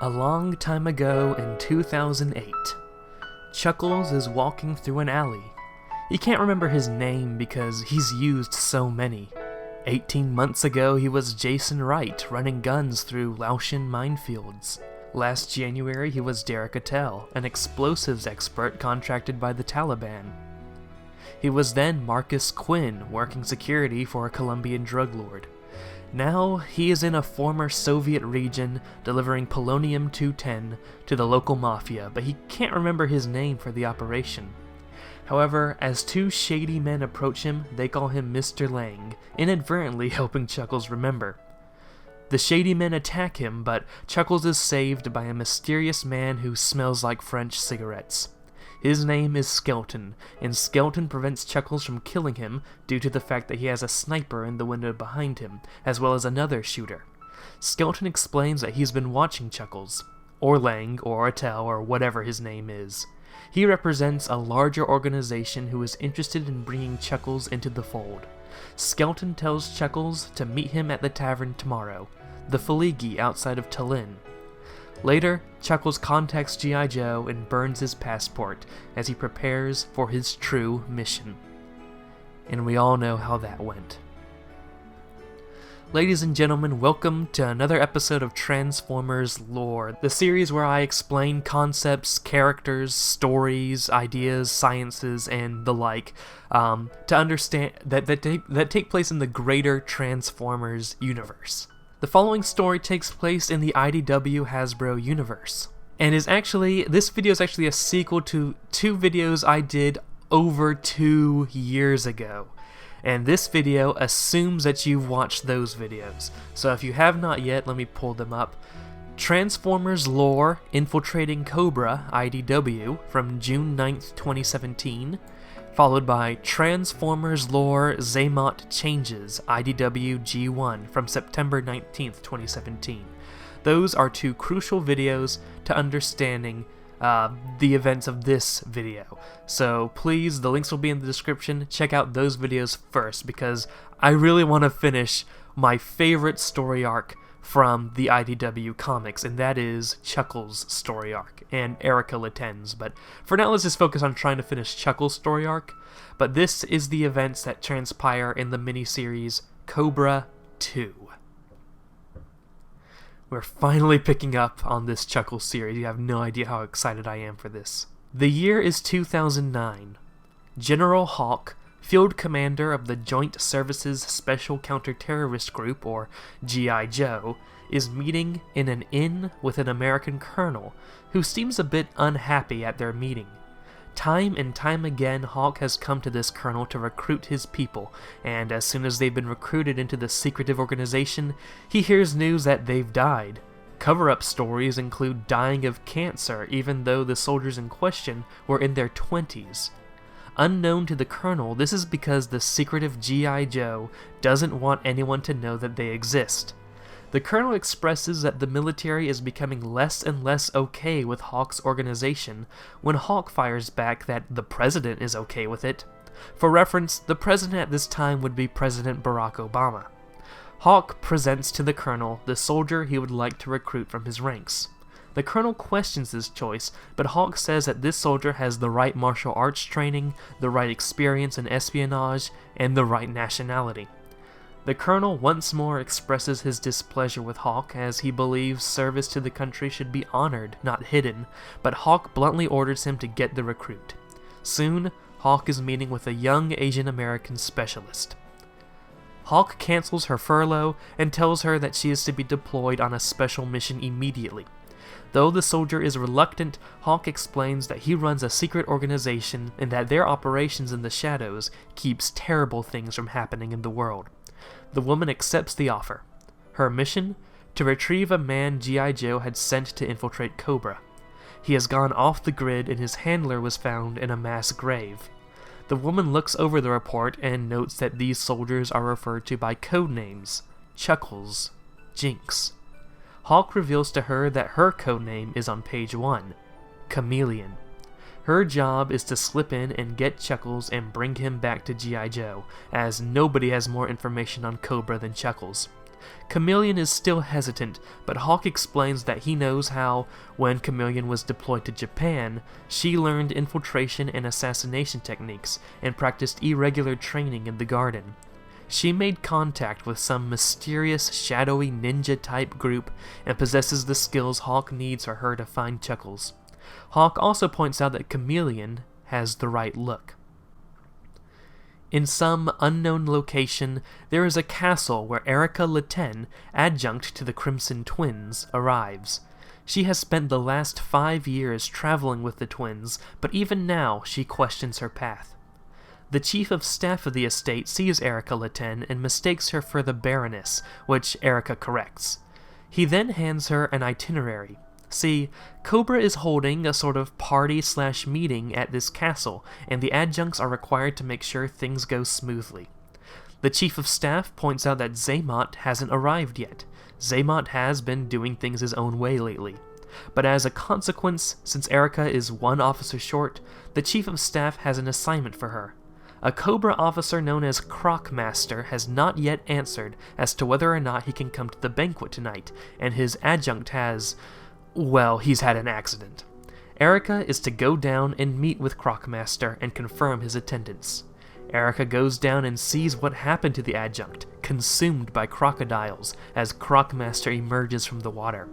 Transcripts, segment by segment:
A long time ago in 2008, Chuckles is walking through an alley. He can't remember his name because he's used so many. 18 months ago, he was Jason Wright, running guns through Laotian minefields. Last January, he was Accel, an explosives expert contracted by the Taliban. He was then Marcus Quinn, working security for a Colombian drug lord. Now, he is in a former Soviet region, delivering polonium-210 to the local mafia, but he can't remember his name for the operation. However, as two shady men approach him, they call him Mr. Lang, inadvertently helping Chuckles remember. The shady men attack him, but Chuckles is saved by a mysterious man who smells like French cigarettes. His name is Skeleton, and Skeleton prevents Chuckles from killing him due to the fact that he has a sniper in the window behind him, as well as another shooter. Skeleton explains that he's been watching Chuckles, or Lang, or Attell, or whatever his name is. He represents a larger organization who is interested in bringing Chuckles into the fold. Skeleton tells Chuckles to meet him at the tavern tomorrow, the Faligi outside of Tallinn. Later, Chuckles contacts G.I. Joe and burns his passport as he prepares for his true mission. And we all know how that went. Ladies and gentlemen, welcome to another episode of Transformers Lore, the series where I explain concepts, characters, stories, ideas, sciences, and the like, to understand that take place in the greater Transformers universe. The following story takes place in the IDW Hasbro universe, and this video is actually a sequel to two videos I did over 2 years ago. And this video assumes that you've watched those videos. So if you have not yet, let me pull them up. Transformers Lore Infiltrating Cobra, IDW, from June 9th, 2017. Followed by Transformers Lore Zaymot Changes, IDW G1, from September 19th, 2017. Those are two crucial videos to understanding the events of this video. So please, the links will be in the description. Check out those videos first, because I really want to finish my favorite story arc from the IDW comics, and that is Chuckles' story arc, and Erika le Tene's. But for now, let's just focus on trying to finish Chuckles' story arc. But this is the events that transpire in the miniseries Cobra 2. We're finally picking up on this Chuckles series. You have no idea how excited I am for this. The year is 2009. General Hawk, Field Commander of the Joint Services Special Counter-Terrorist Group, or G.I. Joe, is meeting in an inn with an American colonel who seems a bit unhappy at their meeting. Time and time again, Hawk has come to this colonel to recruit his people, and as soon as they've been recruited into the secretive organization, he hears news that they've died. Cover-up stories include dying of cancer, even though the soldiers in question were in their 20s. Unknown to the colonel, this is because the secretive G.I. Joe doesn't want anyone to know that they exist. The colonel expresses that the military is becoming less and less okay with Hawk's organization, when Hawk fires back that the president is okay with it. For reference, the president at this time would be President Barack Obama. Hawk presents to the colonel the soldier he would like to recruit from his ranks. The colonel questions his choice, but Hawk says that this soldier has the right martial arts training, the right experience in espionage, and the right nationality. The colonel once more expresses his displeasure with Hawk, as he believes service to the country should be honored, not hidden, but Hawk bluntly orders him to get the recruit. Soon, Hawk is meeting with a young Asian American specialist. Hawk cancels her furlough and tells her that she is to be deployed on a special mission immediately. Though the soldier is reluctant, Hawk explains that he runs a secret organization and that their operations in the shadows keeps terrible things from happening in the world. The woman accepts the offer. Her mission? To retrieve a man G.I. Joe had sent to infiltrate Cobra. He has gone off the grid and his handler was found in a mass grave. The woman looks over the report and notes that these soldiers are referred to by code names: Chuckles, Jinx. Hawk reveals to her that her codename is on page 1, Chameleon. Her job is to slip in and get Chuckles and bring him back to G.I. Joe, as nobody has more information on Cobra than Chuckles. Chameleon is still hesitant, but Hawk explains that he knows how, when Chameleon was deployed to Japan, she learned infiltration and assassination techniques and practiced irregular training in the garden. She made contact with some mysterious, shadowy ninja-type group and possesses the skills Hawk needs for her to find Chuckles. Hawk also points out that Chameleon has the right look. In some unknown location, there is a castle where Erika le Tene, adjunct to the Crimson Twins, arrives. She has spent the last 5 years traveling with the twins, but even now she questions her path. The chief of staff of the estate sees Erika le Tene and mistakes her for the Baroness, which Erika corrects. He then hands her an itinerary. See, Cobra is holding a sort of party/meeting at this castle, and the adjuncts are required to make sure things go smoothly. The chief of staff points out that Xamot hasn't arrived yet. Xamot has been doing things his own way lately. But as a consequence, since Erika is 1 officer short, the chief of staff has an assignment for her. A Cobra officer known as Crocmaster has not yet answered as to whether or not he can come to the banquet tonight, and his adjunct has... well, he's had an accident. Erika is to go down and meet with Crocmaster and confirm his attendance. Erika goes down and sees what happened to the adjunct, consumed by crocodiles, as Crocmaster emerges from the water.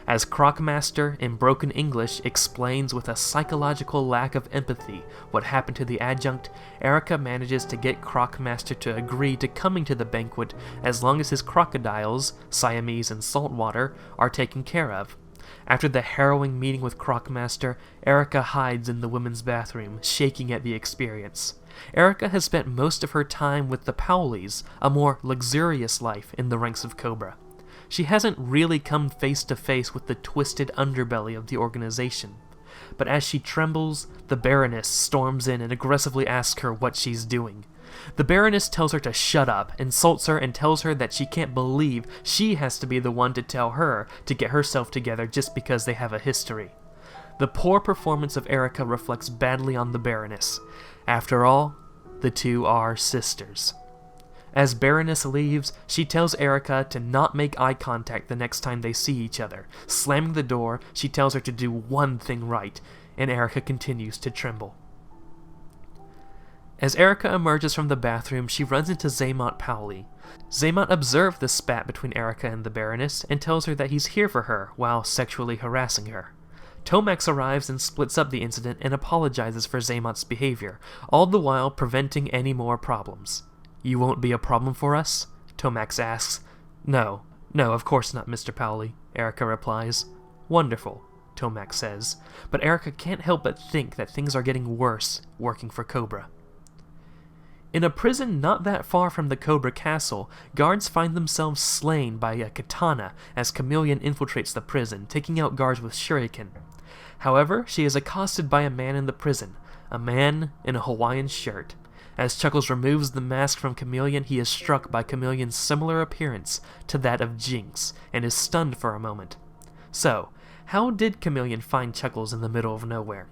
As Crocmaster, in broken English, explains with a psychological lack of empathy what happened to the adjunct, Erika manages to get Crocmaster to agree to coming to the banquet as long as his crocodiles, Siamese and saltwater, are taken care of. After the harrowing meeting with Crocmaster, Erika hides in the women's bathroom, shaking at the experience. Erika has spent most of her time with the Powleys, a more luxurious life in the ranks of Cobra. She hasn't really come face to face with the twisted underbelly of the organization. But as she trembles, the Baroness storms in and aggressively asks her what she's doing. The Baroness tells her to shut up, insults her, and tells her that she can't believe she has to be the one to tell her to get herself together just because they have a history. The poor performance of Erika reflects badly on the Baroness. After all, the two are sisters. As Baroness leaves, she tells Erika to not make eye contact the next time they see each other. Slamming the door, she tells her to do one thing right, and Erika continues to tremble. As Erika emerges from the bathroom, she runs into Xamot Powley. Xamot observed the spat between Erika and the Baroness and tells her that he's here for her while sexually harassing her. Tomax arrives and splits up the incident and apologizes for Xamot's behavior, all the while preventing any more problems. "You won't be a problem for us?" Tomax asks. No, of course not, Mr. Powley," Erika replies. "Wonderful," Tomax says, but Erika can't help but think that things are getting worse working for Cobra. In a prison not that far from the Cobra castle, guards find themselves slain by a katana as Chameleon infiltrates the prison, taking out guards with shuriken. However, she is accosted by a man in the prison, a man in a Hawaiian shirt. As Chuckles removes the mask from Chameleon, he is struck by Chameleon's similar appearance to that of Jinx, and is stunned for a moment. So, how did Chameleon find Chuckles in the middle of nowhere?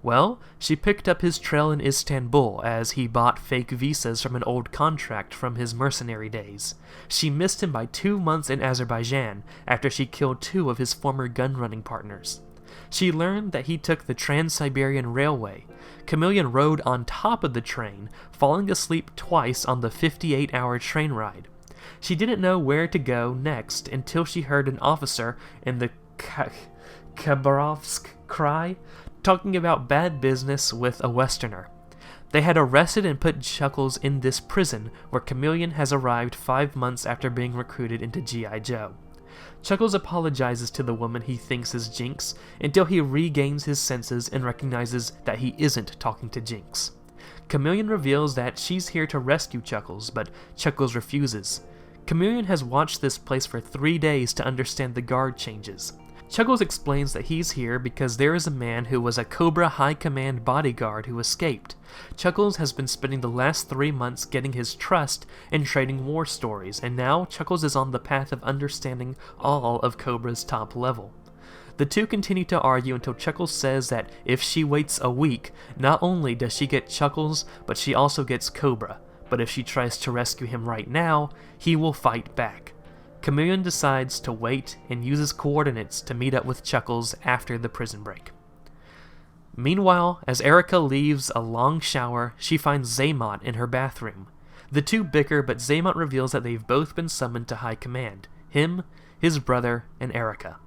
Well, she picked up his trail in Istanbul as he bought fake visas from an old contract from his mercenary days. She missed him by 2 months in Azerbaijan after she killed 2 of his former gun-running partners. She learned that he took the Trans-Siberian Railway. Chameleon rode on top of the train, falling asleep twice on the 58-hour train ride. She didn't know where to go next until she heard an officer in the Khabarovsk Krai talking about bad business with a Westerner. They had arrested and put Chuckles in this prison where Chameleon has arrived 5 months after being recruited into G.I. Joe. Chuckles apologizes to the woman he thinks is Jinx until he regains his senses and recognizes that he isn't talking to Jinx. Chameleon reveals that she's here to rescue Chuckles, but Chuckles refuses. Chameleon has watched this place for 3 days to understand the guard changes. Chuckles explains that he's here because there is a man who was a Cobra High Command bodyguard who escaped. Chuckles has been spending the last 3 months getting his trust and trading war stories, and now Chuckles is on the path of understanding all of Cobra's top level. The two continue to argue until Chuckles says that if she waits a week, not only does she get Chuckles, but she also gets Cobra. But if she tries to rescue him right now, he will fight back. Chameleon decides to wait and uses coordinates to meet up with Chuckles after the prison break. Meanwhile, as Erika leaves a long shower, she finds Xamot in her bathroom. The two bicker, but Xamot reveals that they've both been summoned to High Command. Him, his brother, and Erika.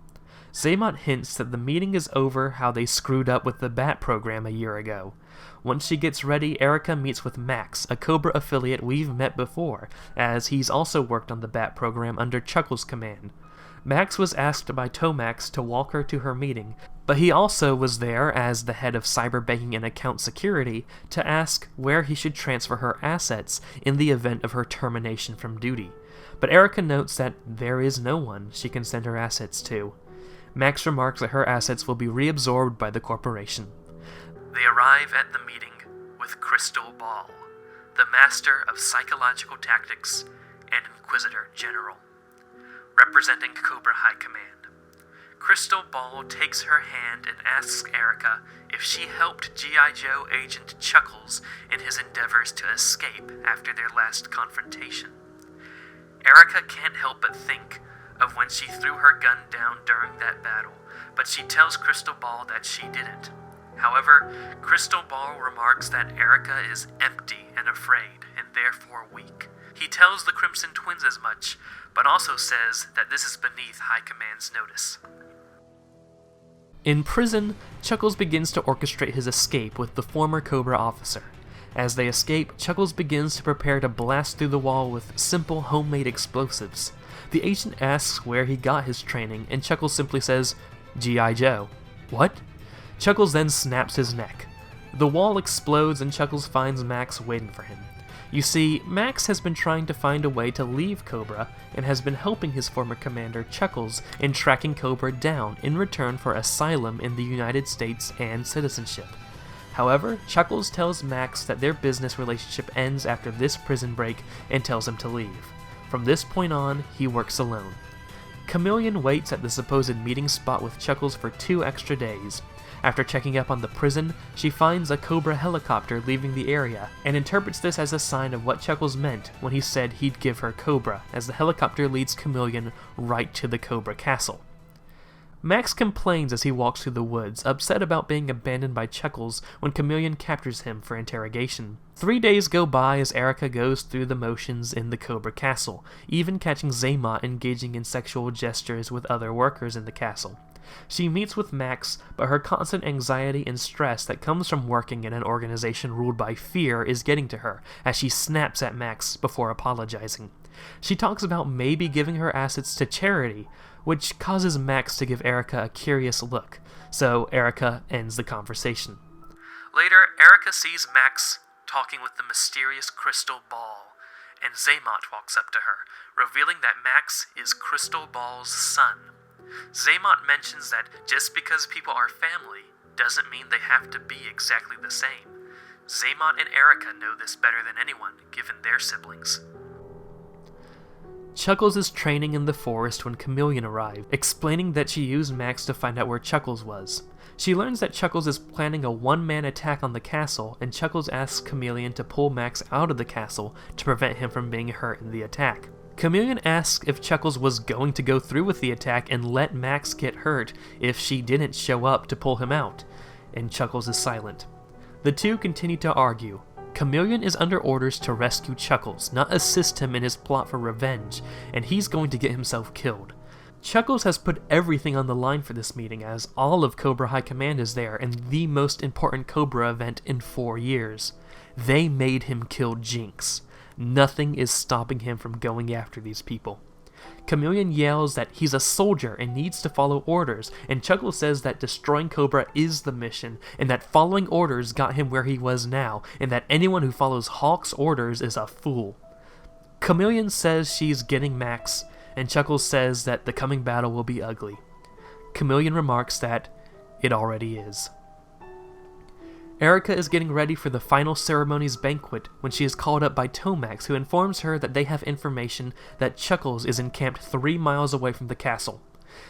Xamot hints that the meeting is over how they screwed up with the Bat program a year ago. Once she gets ready, Erika meets with Max, a Cobra affiliate we've met before, as he's also worked on the Bat program under Chuckles' command. Max was asked by Tomax to walk her to her meeting, but he also was there as the head of cyberbanking and account security to ask where he should transfer her assets in the event of her termination from duty. But Erika notes that there is no one she can send her assets to. Max remarks that her assets will be reabsorbed by the corporation. They arrive at the meeting with Crystal Ball, the master of psychological tactics and Inquisitor General, representing Cobra High Command. Crystal Ball takes her hand and asks Erika if she helped G.I. Joe agent Chuckles in his endeavors to escape after their last confrontation. Erika can't help but think of when she threw her gun down during that battle, but she tells Crystal Ball that she didn't. However, Crystal Ball remarks that Erika is empty and afraid, and therefore weak. He tells the Crimson Twins as much, but also says that this is beneath High Command's notice. In prison, Chuckles begins to orchestrate his escape with the former Cobra officer. As they escape, Chuckles begins to prepare to blast through the wall with simple homemade explosives. The agent asks where he got his training, and Chuckles simply says, G.I. Joe. What? Chuckles then snaps his neck. The wall explodes and Chuckles finds Max waiting for him. You see, Max has been trying to find a way to leave Cobra and has been helping his former commander Chuckles in tracking Cobra down in return for asylum in the United States and citizenship. However, Chuckles tells Max that their business relationship ends after this prison break and tells him to leave. From this point on, he works alone. Chameleon waits at the supposed meeting spot with Chuckles for 2 extra days. After checking up on the prison, she finds a Cobra helicopter leaving the area, and interprets this as a sign of what Chuckles meant when he said he'd give her Cobra, as the helicopter leads Chameleon right to the Cobra castle. Max complains as he walks through the woods, upset about being abandoned by Chuckles when Chameleon captures him for interrogation. 3 days go by as Erika goes through the motions in the Cobra castle, even catching Xamot engaging in sexual gestures with other workers in the castle. She meets with Max, but her constant anxiety and stress that comes from working in an organization ruled by fear is getting to her, as she snaps at Max before apologizing. She talks about maybe giving her assets to charity, which causes Max to give Erika a curious look, so Erika ends the conversation. Later, Erika sees Max talking with the mysterious Crystal Ball, and Xamot walks up to her, revealing that Max is Crystal Ball's son. Xamot mentions that just because people are family doesn't mean they have to be exactly the same. Xamot and Erika know this better than anyone, given their siblings. Chuckles is training in the forest when Chameleon arrives, explaining that she used Max to find out where Chuckles was. She learns that Chuckles is planning a one-man attack on the castle, and Chuckles asks Chameleon to pull Max out of the castle to prevent him from being hurt in the attack. Chameleon asks if Chuckles was going to go through with the attack and let Max get hurt if she didn't show up to pull him out, and Chuckles is silent. The two continue to argue. Chameleon is under orders to rescue Chuckles, not assist him in his plot for revenge, and he's going to get himself killed. Chuckles has put everything on the line for this meeting, as all of Cobra High Command is there and the most important Cobra event in 4 years. They made him kill Jinx. Nothing is stopping him from going after these people. Chameleon yells that he's a soldier and needs to follow orders, and Chuckles says that destroying Cobra is the mission, and that following orders got him where he was now, and that anyone who follows Hawk's orders is a fool. Chameleon says she's getting Max, and Chuckles says that the coming battle will be ugly. Chameleon remarks that it already is. Erika is getting ready for the final ceremony's banquet when she is called up by Tomax, who informs her that they have information that Chuckles is encamped 3 miles away from the castle.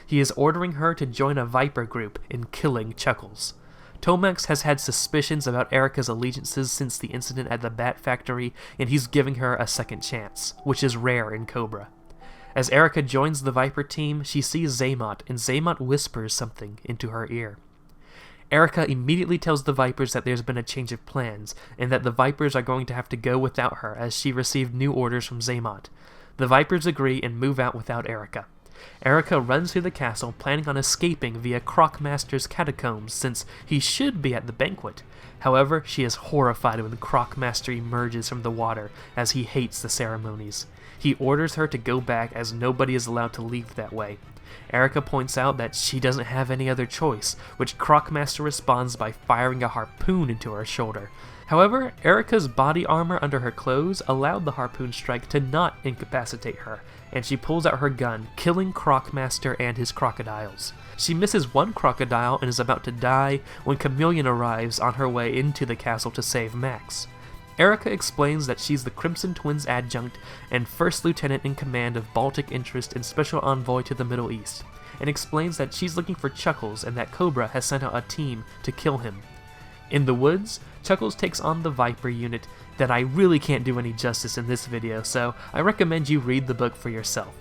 He is ordering her to join a Viper group in killing Chuckles. Tomax has had suspicions about Erika's allegiances since the incident at the Bat Factory, and he's giving her a second chance, which is rare in Cobra. As Erika joins the Viper team, she sees Xamot, and Xamot whispers something into her ear. Erika immediately tells the Vipers that there's been a change of plans, and that the Vipers are going to have to go without her as she received new orders from Xamot. The Vipers agree and move out without Erika. Erika runs through the castle, planning on escaping via Crocmaster's catacombs since he should be at the banquet. However, she is horrified when Crocmaster emerges from the water as he hates the ceremonies. He orders her to go back as nobody is allowed to leave that way. Erika points out that she doesn't have any other choice, which Crocmaster responds by firing a harpoon into her shoulder. However, Erika's body armor under her clothes allowed the harpoon strike to not incapacitate her, and she pulls out her gun, killing Crocmaster and his crocodiles. She misses one crocodile and is about to die when Chameleon arrives on her way into the castle to save Max. Erika explains that she's the Crimson Twins adjunct and first lieutenant in command of Baltic Interest and Special Envoy to the Middle East, and explains that she's looking for Chuckles and that Cobra has sent out a team to kill him. In the woods, Chuckles takes on the Viper unit that I really can't do any justice in this video, so I recommend you read the book for yourself.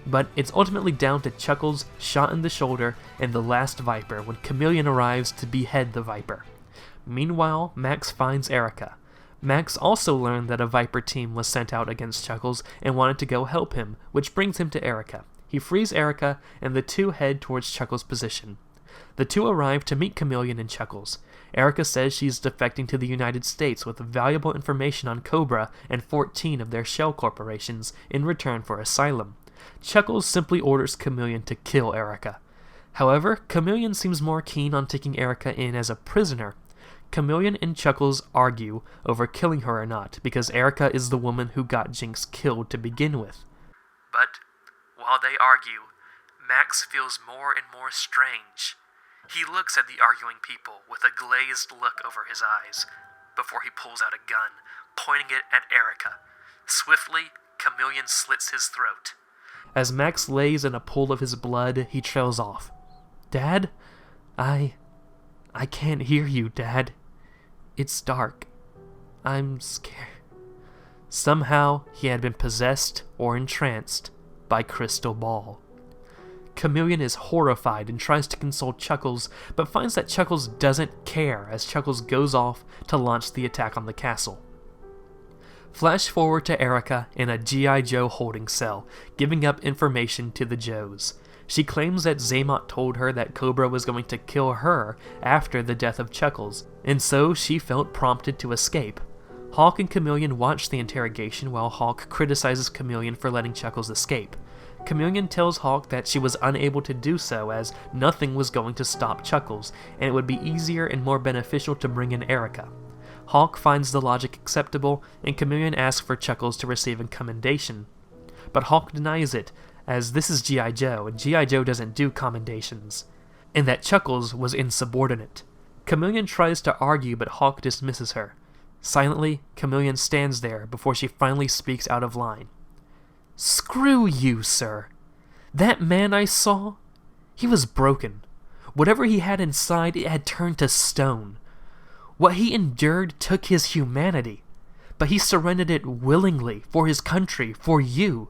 But it's ultimately down to Chuckles, shot in the shoulder, and the last Viper when Chameleon arrives to behead the Viper. Meanwhile, Max finds Erika. Max also learned that a Viper team was sent out against Chuckles and wanted to go help him, which brings him to Erika. He frees Erika, and the two head towards Chuckles' position. The two arrive to meet Chameleon and Chuckles. Erika says she's defecting to the United States with valuable information on Cobra and 14 of their shell corporations in return for asylum. Chuckles simply orders Chameleon to kill Erika. However, Chameleon seems more keen on taking Erika in as a prisoner. Chameleon and Chuckles argue over killing her or not, because Erika is the woman who got Jinx killed to begin with. But while they argue, Max feels more and more strange. He looks at the arguing people with a glazed look over his eyes, before he pulls out a gun, pointing it at Erika. Swiftly, Chameleon slits his throat. As Max lays in a pool of his blood, he trails off. "Dad? I can't hear you, Dad. It's dark. I'm scared." Somehow, he had been possessed or entranced by Crystal Ball. Chameleon is horrified and tries to console Chuckles, but finds that Chuckles doesn't care as Chuckles goes off to launch the attack on the castle. Flash forward to Erika in a G.I. Joe holding cell, giving up information to the Joes. She claims that Xamot told her that Cobra was going to kill her after the death of Chuckles, and so she felt prompted to escape. Hawk and Chameleon watch the interrogation while Hawk criticizes Chameleon for letting Chuckles escape. Chameleon tells Hawk that she was unable to do so as nothing was going to stop Chuckles, and it would be easier and more beneficial to bring in Erika. Hawk finds the logic acceptable, and Chameleon asks for Chuckles to receive a commendation. But Hawk denies it, as this is G.I. Joe, and G.I. Joe doesn't do commendations, and that Chuckles was insubordinate. Chameleon tries to argue, but Hawk dismisses her. Silently, Chameleon stands there before she finally speaks out of line. "Screw you, sir. That man I saw, he was broken. Whatever he had inside, it had turned to stone. What he endured took his humanity, but he surrendered it willingly for his country, for you.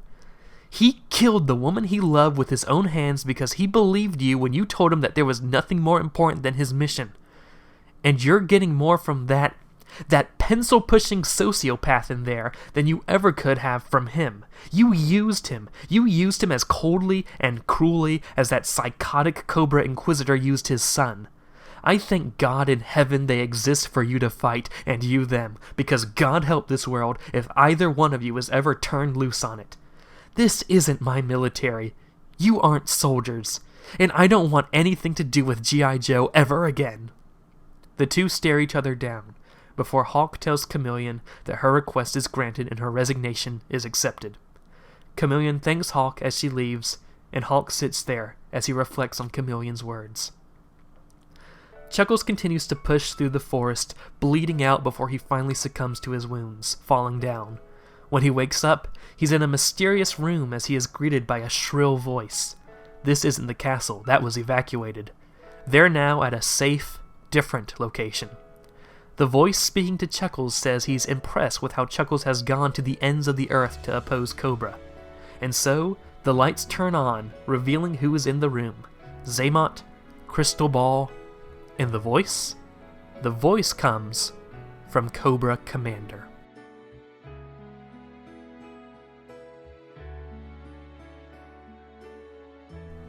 He killed the woman he loved with his own hands because he believed you when you told him that there was nothing more important than his mission. And you're getting more from that pencil-pushing sociopath in there than you ever could have from him. You used him. You used him as coldly and cruelly as that psychotic Cobra Inquisitor used his son. I thank God in heaven they exist for you to fight, and you them, because God help this world if either one of you is ever turned loose on it. This isn't my military. You aren't soldiers, and I don't want anything to do with G.I. Joe ever again." The two stare each other down, before Hawk tells Chameleon that her request is granted and her resignation is accepted. Chameleon thanks Hawk as she leaves, and Hawk sits there as he reflects on Chameleon's words. Chuckles continues to push through the forest, bleeding out before he finally succumbs to his wounds, falling down. When he wakes up, he's in a mysterious room as he is greeted by a shrill voice. This isn't the castle, that was evacuated. They're now at a safe, different location. The voice speaking to Chuckles says he's impressed with how Chuckles has gone to the ends of the earth to oppose Cobra. And so, The lights turn on, revealing who is in the room. Zaymot, Crystal Ball, and the voice? The voice comes from Cobra Commander.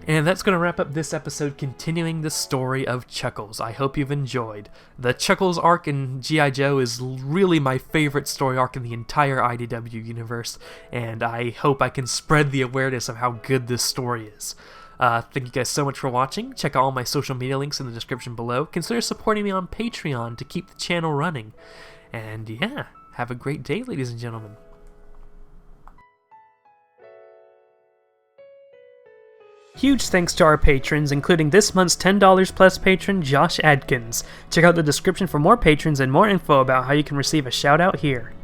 And that's going to wrap up this episode, continuing the story of Chuckles. I hope you've enjoyed. The Chuckles arc in G.I. Joe is really my favorite story arc in the entire IDW universe, and I hope I can spread the awareness of how good this story is. Thank you guys so much for watching. Check out all my social media links in the description below. Consider supporting me on Patreon to keep the channel running. And yeah, have a great day, ladies and gentlemen. Huge thanks to our patrons, including this month's $10 plus patron, Josh Adkins. Check out the description for more patrons and more info about how you can receive a shout out here.